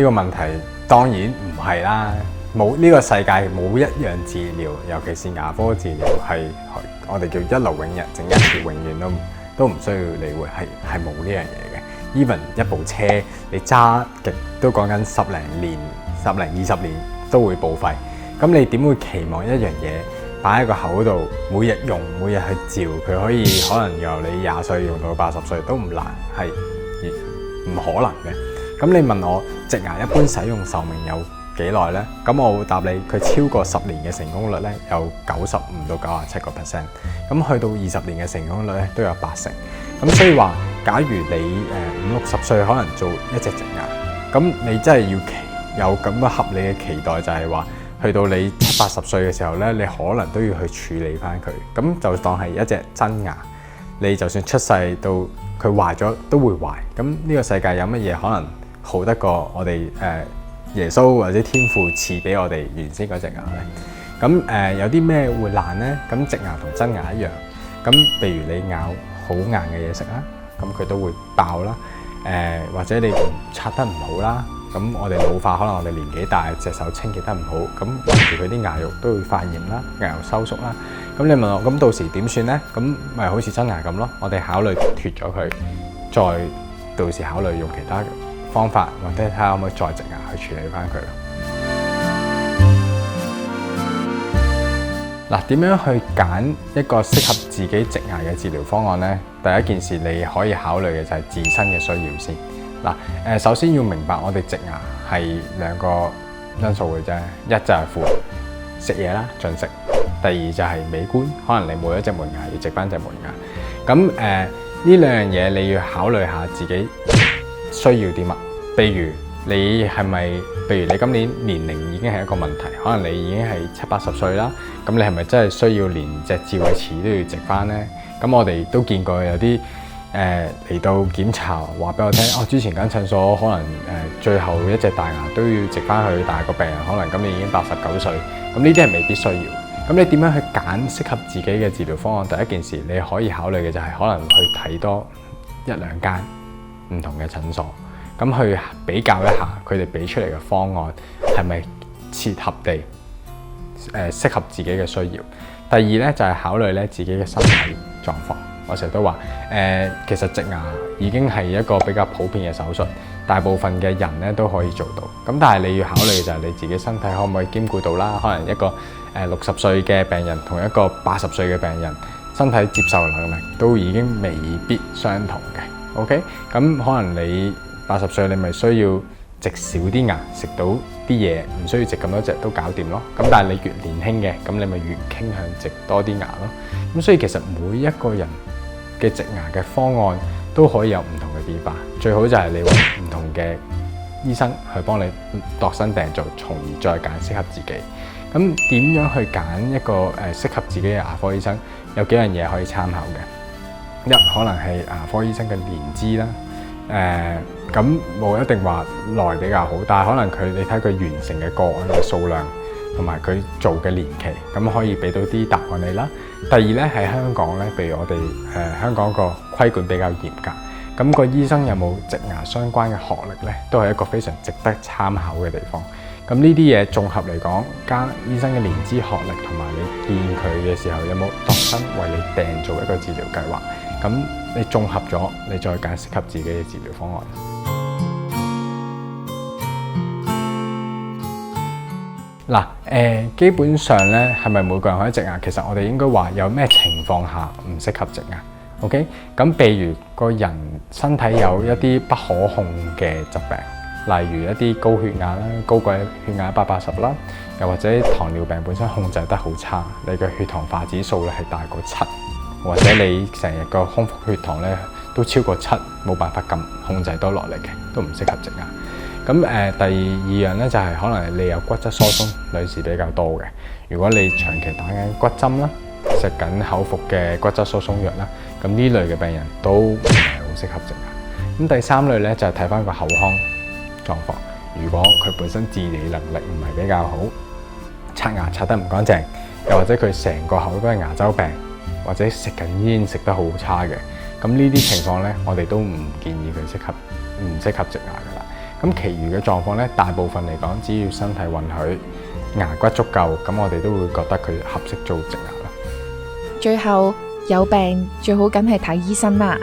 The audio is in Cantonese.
呢個問題當然唔係啦，冇呢個世界冇一樣治療，尤其是牙科治療係我哋叫一勞永逸，整一次永遠都唔需要理會，係冇呢樣嘢嘅。even 一部車你揸極都講緊10零年、10零20年都會報廢，咁你點會期望一樣嘢擺喺個口度，每日用、每日去照佢可以可能由你20歲用到80歲都唔難，係唔可能嘅。咁你問我植牙一般使用壽命有幾耐呢？咁我會答你，佢超過10年嘅成功率咧有95到97%，咁去到20年嘅成功率咧都有80%。咁所以話，假如你50、60歲可能做一隻植牙，咁你真係要有咁嘅合理嘅期待，就係話去到你70、80歲嘅時候咧，你可能都要去處理翻佢。咁就當係一隻真牙，你就算出世到佢壞咗都會壞。咁呢個世界有乜嘢可能好得過我哋耶穌或者天父賜俾我哋原先嗰隻牙咧？咁有啲咩會爛咧？咁植牙同真牙一樣。咁譬如你咬好硬嘅嘢食啦，咁佢都會爆啦。或者你刷得唔好啦，咁我哋老化，可能我哋年紀大，隻手清潔得唔好，咁圍住佢啲牙肉都會發炎啦，牙肉收縮啦。咁你問我，咁到時點算咧？咁咪好似真牙咁咯，我哋考慮脫咗佢，再到時考慮用其他方法，或者睇下可唔可以再植牙去處理翻佢咯。嗱，點樣去揀一個適合自己植牙嘅治療方案呢？第一件事你可以考慮嘅就係自身嘅需要先。嗱，首先要明白我哋植牙係2個因素嘅啫，一就係扶食嘢啦，進食；第二就係美觀，可能你冇一隻門牙要植翻隻門牙。咁呢兩樣嘢你要考慮下自己需要啲乜。譬如你係咪？譬如你今年年齡已經係一個問題，可能你已經係70、80歲啦。咁你係咪真係需要連隻智慧齒都要植翻呢？咁我哋都見過有啲嚟到檢查話俾我聽，之前間診所可能最後一隻大牙都要植翻去，但係個病人可能今年已經89歲。咁呢啲係未必需要。咁你點樣去揀適合自己嘅治療方案？第一件事你可以考慮嘅就係可能去睇多1、2間唔同嘅診所。咁去比較一下佢哋俾出嚟嘅方案係咪切合地適合自己嘅需要。第二咧就係考慮咧自己嘅身體狀況。我成日都話其實植牙已經係一個比較普遍嘅手術，大部分嘅人咧都可以做到。咁但係你要考慮嘅就係你自己身體可唔可以兼顧到啦。可能一個60歲嘅病人同一個80歲嘅病人，身體接受能力都已經未必相同嘅。OK， 咁可能你80歲你咪需要植少啲牙，食到啲嘢，唔需要植咁多隻都搞掂咯。咁但係你越年輕嘅，咁你咪越傾向植多啲牙咯。咁所以其實每一個人嘅植牙嘅方案都可以有唔同嘅變化。最好就係你揾唔同嘅醫生去幫你度身訂造，從而再揀適合自己。咁點樣去揀一個適合自己嘅牙科醫生？有幾樣嘢可以參考嘅。一可能係牙科醫生嘅年資啦。咁冇一定話耐比較好，但係可能你睇佢完成嘅個案嘅數量同埋佢做嘅年期，咁可以俾到啲答案你啦。第二咧喺香港咧，譬如我哋香港個規管比較嚴格，咁個醫生有冇植牙相關嘅學歷咧，都係一個非常值得參考嘅地方。咁呢啲嘢綜合嚟講，加醫生嘅年資學歷同埋你見佢嘅時候有冇度身為你訂做一個治療計劃，咁你綜合咗，你再揀適合自己嘅治療方案。嗱，基本上咧，係咪每個人可以植牙？其實我哋應該話有咩情況下唔適合植牙 ？OK， 咁譬如個人身體有一啲不可控嘅疾病，例如一啲高血壓啦、高貴血壓180啦，又或者糖尿病本身控制得好差，你嘅血糖化指數咧係大過7，或者你成日個空腹血糖咧都超過7，冇辦法咁控制到落嚟嘅，都唔適合植牙。咁第二樣咧就係可能你有骨質疏鬆，女士比較多嘅。如果你長期打緊骨針啦，食緊口服嘅骨質疏鬆藥啦，咁呢類嘅病人都唔係好適合植牙。咁第三類咧就係睇翻個口腔狀況。如果佢本身自理能力唔係比較好，刷牙刷得唔乾淨，又或者佢成個口都係牙周病，或者食緊煙食得好差嘅，咁呢啲情況咧，我哋都唔建議佢唔適合植牙噶啦。咁其餘嘅狀況咧，大部分嚟講，只要身體允許，牙骨足夠，咁我哋都會覺得佢合適做植牙啦。最後有病最好梗係睇醫生啦。